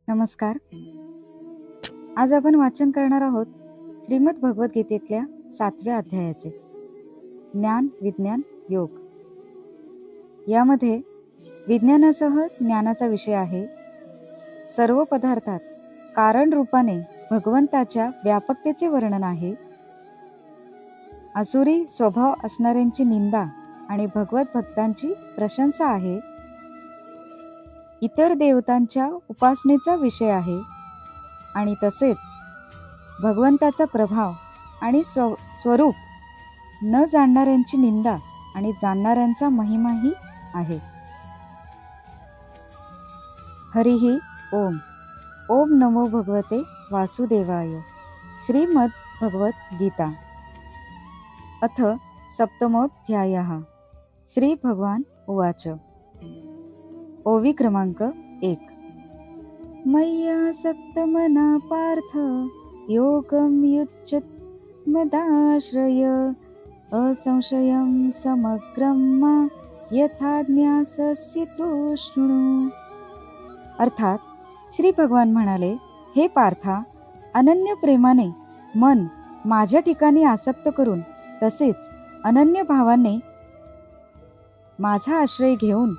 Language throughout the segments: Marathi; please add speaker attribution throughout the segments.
Speaker 1: नमस्कार. आज आपण वाचन करणार आहोत श्रीमद भगवद्गीतेतल्या 7व्या अध्यायाचे ज्ञान विज्ञान योग. यामध्ये विज्ञानासह ज्ञानाचा विषय आहे. सर्व पदार्थात कारण रूपाने भगवंताच्या व्यापकतेचे वर्णन आहे. आसुरी स्वभाव असणाऱ्यांची निंदा आणि भगवत भक्तांची प्रशंसा आहे. इतर देवतांच्या उपासनेचा विषय आहे आणि तसेच भगवंताचा प्रभाव आणि स्वरूप न जाणणाऱ्यांची निंदा आणि जाणणाऱ्यांचा महिमाही आहे. हरिही ओम. ओम नमो भगवते वासुदेवाय. श्रीमद् भगवत गीता अथ सप्तमोऽध्यायः. श्री भगवान उवाच. ओवी क्रमांक 1. मय्यासक्तमना पार्थ योगं युज्यत मदाश्रय असंशयं समग्रं मा यथा ज्ञास्यसि तु शृणु. अर्थात श्री भगवान म्हणाले, हे पार्था, अनन्य प्रेमाने मन माझ्या ठिकाणी आसक्त करून तसेच अनन्य भावाने माझा आश्रय घेऊन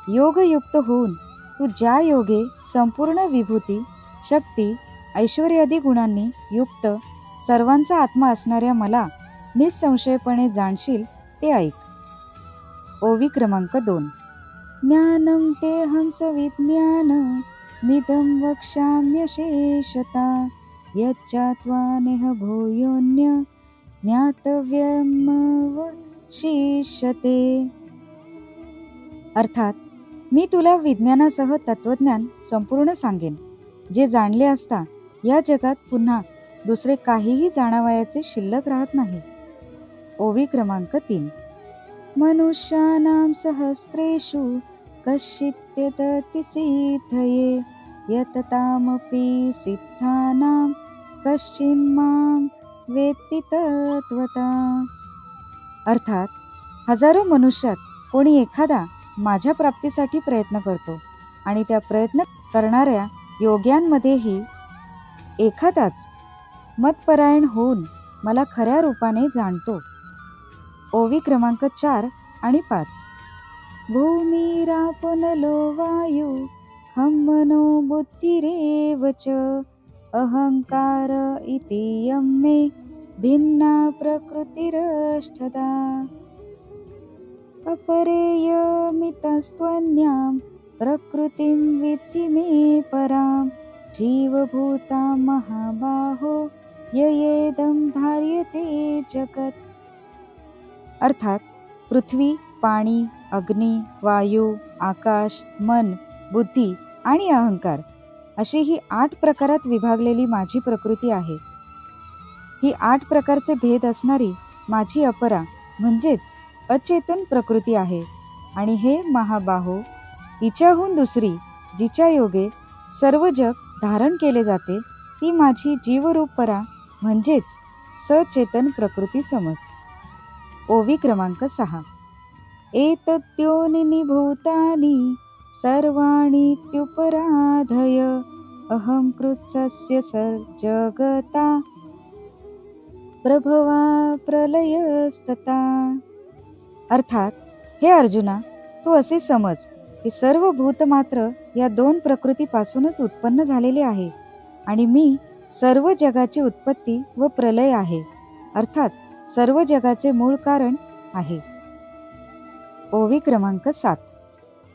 Speaker 1: योगयुक्त होऊन तू ज्या योगे संपूर्ण विभूती, शक्ती, ऐश्वर्यादी गुणांनी युक्त सर्वांचा आत्मा असणाऱ्या मला निसंशयपणे जाणशील ते ऐक. ओवी क्रमांक 2. ज्ञानं तेऽहं सविज्ञान मिदं वक्ष्याम्यशेषता यच्चात्वा नेह भूयोऽन्य ज्ञातव्यमवशिष्यते. अर्थात मी तुला विज्ञानासह तत्वज्ञान संपूर्ण सांगेन, जे जाणले असता या जगात पुन्हा दुसरे काहीही जाणावयाचे शिल्लक राहत नाही. ओवी क्रमांक 3. मनुष्याणां सहस्रेषु कश्चित् सिद्धये यततामपि सिद्धानां कश्चिन्मां वेत्ति तत्त्वता. अर्थात हजारो मनुष्यात कोणी एखादा माझ्या प्राप्तीसाठी प्रयत्न करतो आणि त्या प्रयत्न करणाऱ्या योग्यांमध्येही एखादाच मतपरायण होऊन मला खऱ्या रूपाने जाणतो. ओवी क्रमांक 4 आणि 5. भूमिरापनलो वायु खं मनो बुद्धिरेव च अहंकार इतीयं मे भिन्ना प्रकृतिरष्टधा अपरेयमितस्त्वन्यां प्रकृतिं विद्धि मे परां जीवभूतां महाबाहो ययेदं धार्यते जगत्. अर्थात पृथ्वी, पाणी, अग्नी, वायू, आकाश, मन, बुद्धी आणि अहंकार अशी ही 8 प्रकारात विभागलेली माझी प्रकृती आहे. ही 8 प्रकारचे भेद असणारी माझी अपरा म्हणजेच अचेतन प्रकृती आहे आणि हे महाबाहो, हिच्याहून दुसरी जिच्या योगे सर्व जग धारण केले जाते ती माझी जीवरूप परा म्हणजेच सचेतन प्रकृती समज. ओवी क्रमांक 6. एतद्योनिनी भूतानि सर्वाणीत्युपराधय अहं कृत्स्नस्य जगता प्रभवा प्रलयस्तथा. अर्थात हे अर्जुना, तू असे समज की सर्व भूत मात्र या 2 प्रकृतीपासूनच उत्पन्न झालेले आहे आणि मी सर्व जगाची उत्पत्ती व प्रलय आहे, अर्थात सर्व जगाचे मूळ कारण आहे. ओवी क्रमांक 7.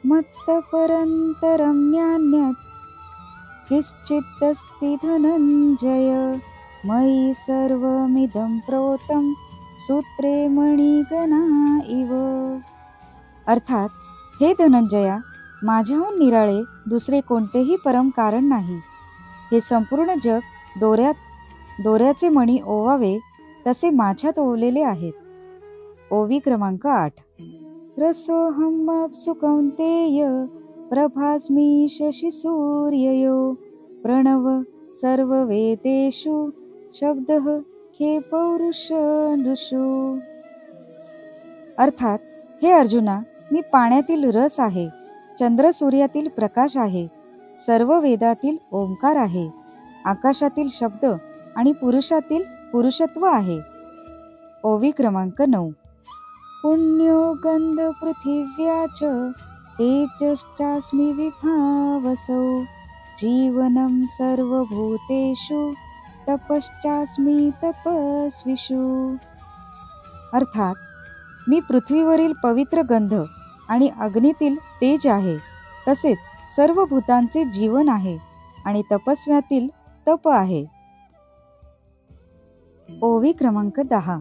Speaker 1: मत्तपरन्तरं नान्यत् किंचिदस्ति धनञ्जय मयि सर्वमिदं प्रोतं सूत्रे मणिगणा इव. अर्थात हे धनंजया, माझ्याहून निराळे दुसरे कोणतेही परम कारण नाही. हे संपूर्ण जग दोऱ्याचे मणी ओवावे तसे माझ्यात ओवलेले आहेत. ओवी क्रमांक 8. रसोऽहमप्सु कौन्तेय प्रभास्मि शशिसूर्ययो प्रणव सर्ववेदेषु शब्दः खे पौरुषदृषु. अर्थात हे अर्जुना, मी पाण्यातील रस आहे, चंद्र सूर्यातील प्रकाश आहे, सर्व वेदातील ओंकार आहे, आकाशातील शब्द आणि पुरुषातील पुरुषत्व आहे. ओवी क्रमांक 9. पुण्यो गंध पृथिव्याच तेजश्चास्मि विभावसौ जीवनं सर्वभूतेषु तपश्चास्मि तपस्विषु. अर्थात मी पृथ्वीवरील पवित्र गंध आणि अग्नीतील तेज आहे, तसेच सर्व भूतांचे जीवन आहे आणि तपस्व्यातील तप आहे. ओवी क्रमांक 10.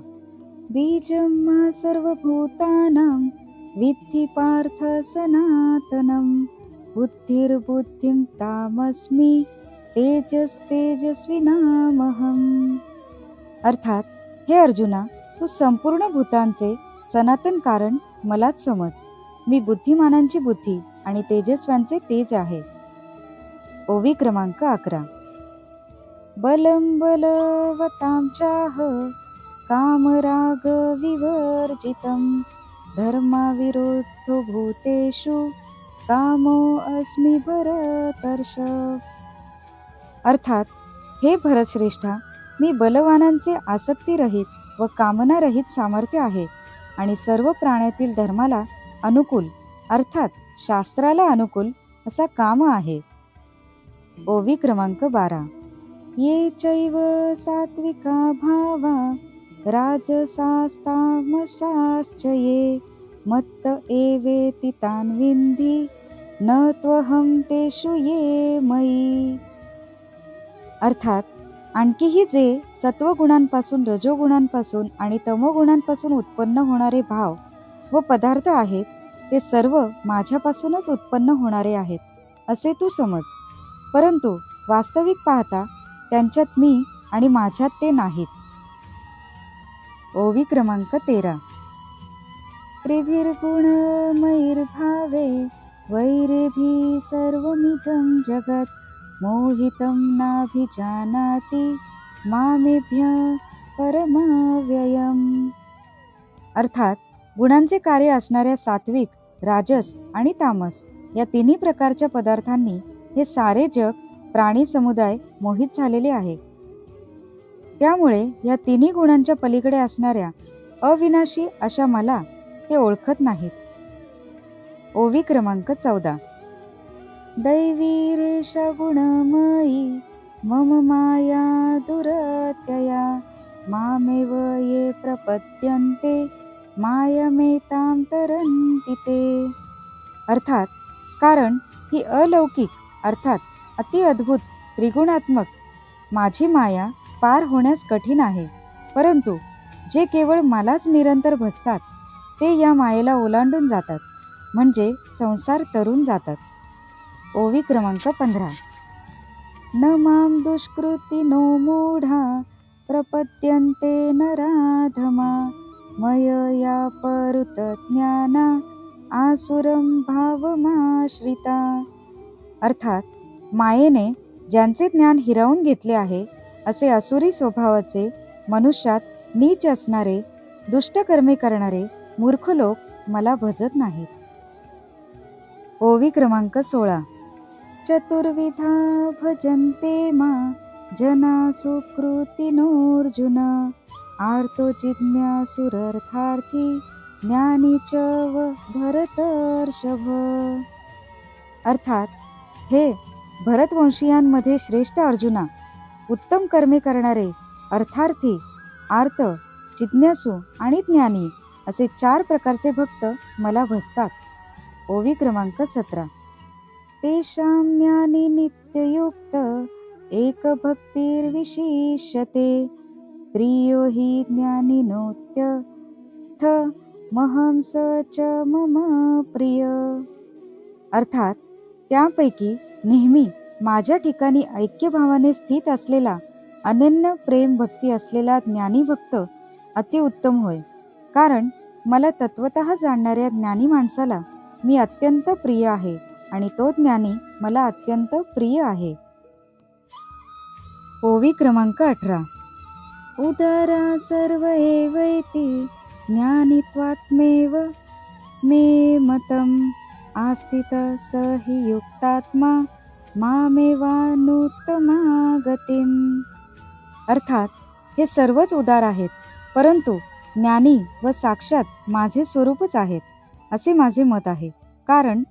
Speaker 1: बीजं मा सर्वभूतानां विद्धि पार्थ सनातनं बुद्धिर्बुद्धिं तामस्मि तेजस्तेजस्विनामहम्. अर्थात हे अर्जुना, तू संपूर्ण भूतांचे सनातन कारण मलाच समज. मी बुद्धिमानांची बुद्धी आणि तेजस्व्यांचे तेज आहे. ओवी क्रमांक 11. बलं बलवतां चाह कामराग विवर्जितं धर्मविरुद्धो भूतेषु कामो अस्मि भरतर्षभ. अर्थात हे भरतश्रेष्ठा, मी बलवानांचे आसक्तीरहित व कामनारहित सामर्थ्य आहे आणि सर्व प्राण्यातील धर्माला अनुकूल अर्थात शास्त्राला अनुकूल असा काम आहे. ओवी क्रमांक 12. ये चैव सात्विका भावा राजसास्तामसाश्च ये मत्त एवेति तान् विन्धि न त्वहं तेषु ये मयी. अर्थात आणखीही जे सत्वगुणांपासून, रजोगुणांपासून आणि तमोगुणांपासून उत्पन्न होणारे भाव व पदार्थ आहेत, ते सर्व माझ्यापासूनच उत्पन्न होणारे आहेत असे तू समज. परंतु वास्तविक पाहता त्यांच्यात मी आणि माझ्यात ते नाहीत. ओवी क्रमांक 13. त्रिभिर्गुणमयैर्भावे वैरेभिः सर्वमिदं जगत् मोहितं नाभिजानाति मामेभ्यः परमव्ययम्. अर्थात गुणांचे कार्य असणाऱ्या सात्विक, राजस आणि तामस या तिन्ही प्रकारच्या पदार्थांनी हे सारे जग प्राणी समुदाय मोहित झालेले आहे. त्यामुळे या तिन्ही गुणांच्या पलीकडे असणाऱ्या अविनाशी अशा मला ते ओळखत नाहीत. ओवी क्रमांक 14. दैवीरेषा गुणमयी मम माया दुरत्यया मामेव ये प्रपद्यन्ते मायामेतां तरन्ति ते. अर्थात कारण ही अलौकिक अर्थात अति अद्भुत त्रिगुणात्मक माझी माया पार होण्यास कठीण आहे, परंतु जे केवळ मलाच निरंतर भजतात ते या मायेला ओलांडून जातात, म्हणजे संसार तरून जातात. ओवी क्रमांक 15. न मां दुष्कृतिनो मूढा प्रपद्यन्ते नराधमा मयया परुत ज्ञाना आसुरं भावमाश्रिता. अर्थात मायेने ज्यांचे ज्ञान हिरावून घेतले आहे असे असुरी स्वभावाचे, मनुष्यात नीच असणारे, दुष्टकर्मे करणारे मूर्ख लोक मला भजत नाहीत. ओवी क्रमांक 16. चतुर्विधा भजन्ते मा जना सुकृतिनोऽर्जुन आर्तो जिज्ञासुरर्थार्थी ज्ञानी च भरतर्षभ. अर्थात हे भरतवंशीयांमध्ये श्रेष्ठ अर्जुना, उत्तम कर्मे करणारे, अर्थार्थी, आर्त, जिज्ञासू आणि ज्ञानी असे 4 प्रकारचे भक्त मला भजतात. ओवी क्रमांक 17. तेषां ज्ञानी नित्ययुक्त एकभक्तिर्विशिष्यते प्रियो हि ज्ञानिनोत्यथ महं स च मम प्रिय. अर्थात त्यापैकी नेहमी माझ्या ठिकाणी ऐक्यभावाने स्थित असलेला, अनन्य प्रेम भक्ती असलेला ज्ञानी भक्त अतिउत्तम होय. कारण मला तत्वतः जाणणाऱ्या ज्ञानी माणसाला मी अत्यंत प्रिय आहे आणि तो ज्ञानी मला अत्यंत प्रिय आहे. ओवी क्रमांक 18. उदरा सर्व एवैति ज्ञानित्वात्मेव मे मतम् आस्थित स हि युक्तात्मा मामेवानुत्तमागतिम्. अर्थात हे सर्वच उदार आहेत, परंतु ज्ञानी व साक्षात माझे स्वरूपच आहेत असे माझे मत आहे. कारण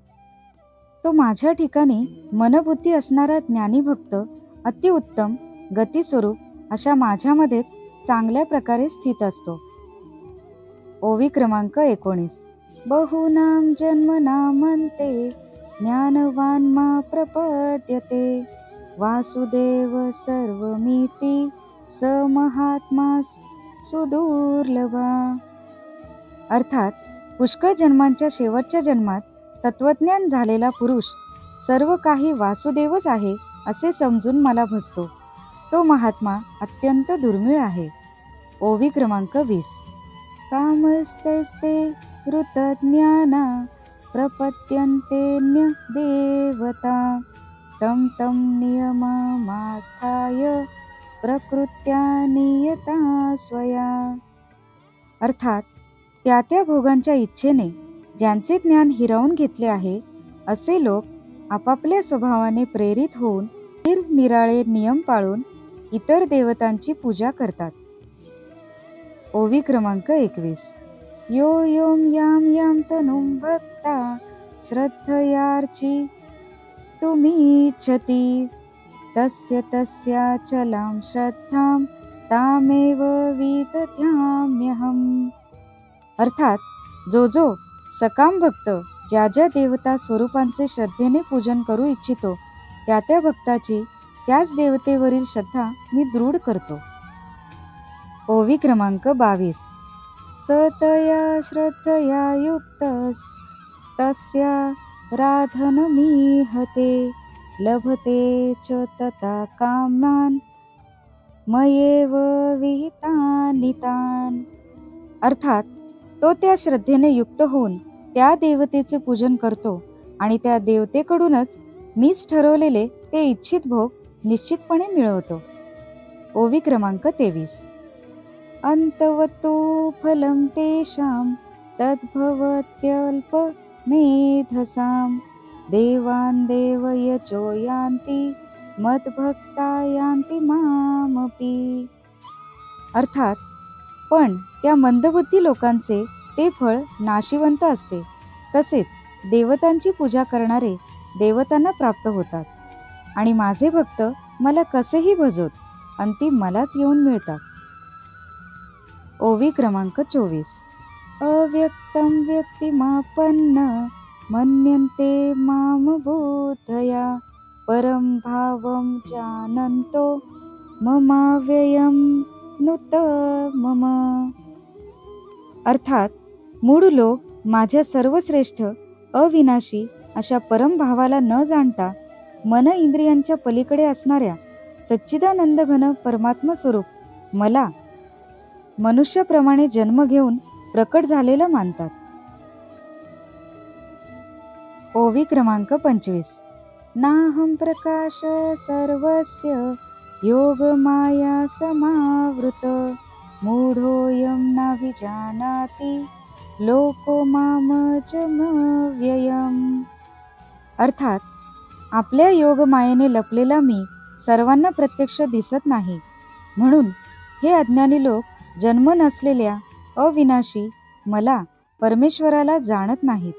Speaker 1: तो माझ्या ठिकाणी मनबुद्धी असणारा ज्ञानी भक्त अतिउत्तम गतिस्वरूप अशा माझ्यामध्येच चांगल्या प्रकारे स्थित असतो. ओवी क्रमांक 19. बहूनां जन्मनामन्ते ज्ञानवान् मा प्रपद्यते वासुदेव सर्वमिति स महात्मा सुदुर्लभा. अर्थात पुष्कळ जन्मांच्या शेवटच्या जन्मात तत्वज्ञान झालेला पुरुष सर्व काही वासुदेवच आहे असे समजून मला भजतो. तो महात्मा अत्यंत दुर्मिळ आहे. ओवी क्रमांक 20. कामस्तैस्ते ऋतज्ञाना प्रपद्यन्तेऽन्य देवता तं तं नियममास्थाय प्रकृत्या नियता स्वया. अर्थात त्या त्या भोगांच्या इच्छेने ज्यांचे ज्ञान हिरावून घेतले आहे असे लोक आपापल्या स्वभावाने प्रेरित होऊन निरनिराळे नियम पाळून इतर देवतांची पूजा करतात. ओवी क्रमांक 21. यो योम याम याम तनुं भक्ता श्रद्धयार्ची तुमीच्छति तस्य तस्याचलां श्रद्धां तामेव विदधाम्यहम्. अर्थात जो जो सकाम भक्त ज्या ज्या देवता स्वरूपांचे श्रद्धेने पूजन करू इच्छितो त्या त्या भक्ताची त्याच देवतेवरील श्रद्धा मी दृढ करतो. ओवी क्रमांक 22. सतया श्रद्धया युक्तस्तस्या राधनमीहते लभते च तथा कामान् मयेव विहितानि तान्. अर्थात तो त्या श्रद्धेने युक्त होऊन त्या देवतेचे पूजन करतो आणि त्या देवतेकडूनच मीच ठरवलेले ते इच्छित भोग निश्चितपणे मिळवतो. ओवी क्रमांक 23. अंतवतो फलं तेषां तद्भवत्यल्पमेधसां देवान् देवयजो यान्ति मद्भक्ता यान्ति मामपि. अर्थात पण त्या मंदबुद्धी लोकांचे ते फळ नाशिवंत असते. तसेच देवतांची पूजा करणारे देवतांना प्राप्त होतात आणि माझे भक्त मला कसेही भजवत अंतिम मलाच येऊन मिळतात. ओवी क्रमांक 24. अव्यक्तं व्यक्तिमापन्न मन्यन्ते माम बोधया परं भावं जानन्तो ममाव्ययं नुत मम. अर्थात मूढ लोक माझ्या सर्वश्रेष्ठ अविनाशी अशा परमभावाला न जाणता मन इंद्रियांच्या पलीकडे असणाऱ्या सच्चिदानंद घन परमात्मा स्वरूप मला मनुष्याप्रमाणे जन्म घेऊन प्रकट झालेलं मानतात. ओवी क्रमांक 25. नाहं प्रकाश सर्वस्य योगमाया समावृत मूढोऽयं न विजानाति लोको मामजमव्ययम्. अर्थात आपल्या योगमायेने लपलेला मी सर्वांना प्रत्यक्ष दिसत नाही, म्हणून हे अज्ञानी लोक जन्म नसलेल्या अविनाशी मला परमेश्वराला जाणत नाहीत.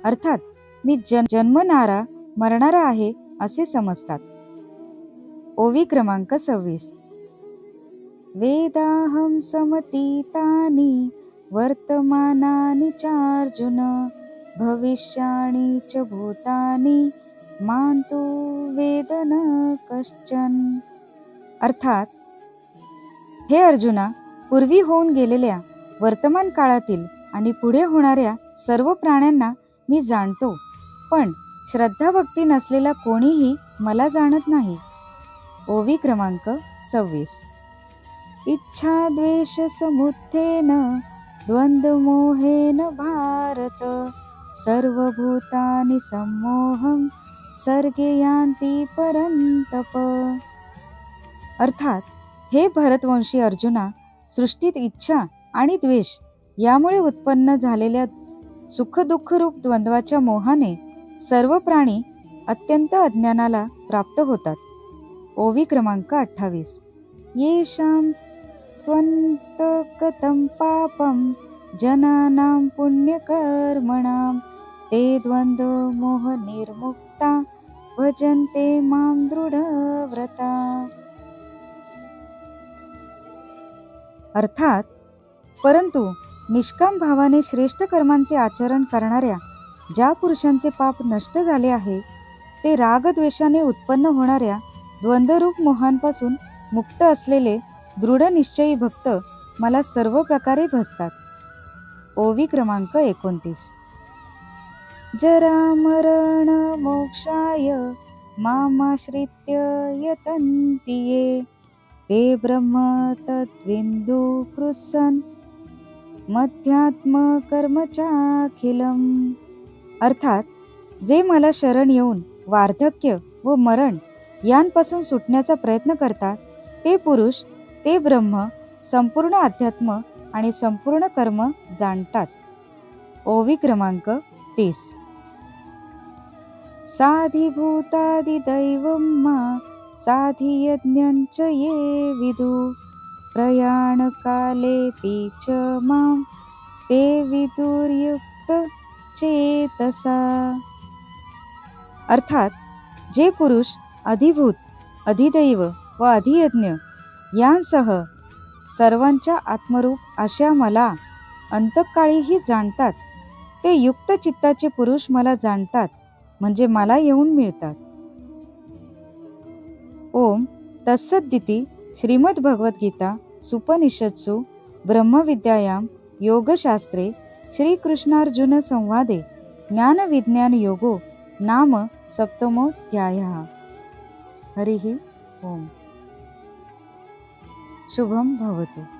Speaker 1: अर्थात मी जन्मणारा मरणारा आहे असे समजतात. ओवी क्रमांक 26. वेदाहं समतीतानि वर्तमानानि चार्जुन भविष्याणि च भूतानि मां तु वेद न कश्चन. अर्थात हे अर्जुना, पूर्वी होऊन गेलेल्या वर्तमान काळातील आणि पुढे होणाऱ्या सर्व प्राण्यांना मी जाणतो, पण श्रद्धा भक्ती नसलेला कोणीही मला जाणत नाही. ओवी क्रमांक 26. इच्छा द्वेष समुत्थेन द्वंद्वमोहेन भारत सर्वभूतानि सम्मोहं सर्गे यान्ति परन्तप. अर्थात हे भरतवंशी अर्जुना, सृष्टीत इच्छा आणि द्वेष यामुळे उत्पन्न झालेल्या सुख दुःख रूप द्वंद्वाच्या मोहाने सर्व प्राणी अत्यंत अज्ञानाला प्राप्त होतात. ओवी क्रमांक 28. येषां त्वन्तगतं पापं जनानां पुण्यकर्मणां ते द्वन्द्वमोहनिर्मुक्ता भजन्ते मां दृढव्रता. अर्थात, परंतु निष्काम भावाने श्रेष्ठ कर्मांचे आचरण करणाऱ्या ज्या पुरुषांचे पाप नष्ट झाले आहे, ते रागद्वेषाने उत्पन्न होणाऱ्या द्वंद्वरूप मोहांपासून मुक्त असलेले दृढ निश्चयी भक्त मला सर्व प्रकारे भजतात. ओवी क्रमांक 29. जरामरण मोक्षाय मामाश्रित्य यतन्ति ये ते ब्रह्म तद्विन्दु कृत्स्नं मध्यात्मकर्मचाखिलम्. अर्थात, जे मला शरण येऊन वार्धक्य व मरण यांपासून सुटण्याचा प्रयत्न करतात, ते पुरुष, ते ब्रह्म, संपूर्ण अध्यात्म आणि संपूर्ण कर्म जाणतात. ओवी क्रमांक 30. साधिभूतादिदैवं मा साधियज्ञञ्च ये विदु प्रयाणकालेऽपि च मां ते विदुर्युक्त चेतसा. अर्थात, जे पुरुष अधिभूत, अधिदैव व अधियज्ञ यांसह सर्वांच्या आत्मरूप अशा मला अंतकाळीही जाणतात, ते युक्त चित्ताचे पुरुष मला जाणतात, म्हणजे मला येऊन मिळतात. ओम तत्सदिति श्रीमद्भगवद्गीता सुपनिषत्सु ब्रह्मविद्यायां योगशास्त्रे श्रीकृष्णार्जुन संवादे ज्ञानविज्ञानयोगो नाम सप्तमोऽध्यायः. हरिः ओम. शुभं भवतु.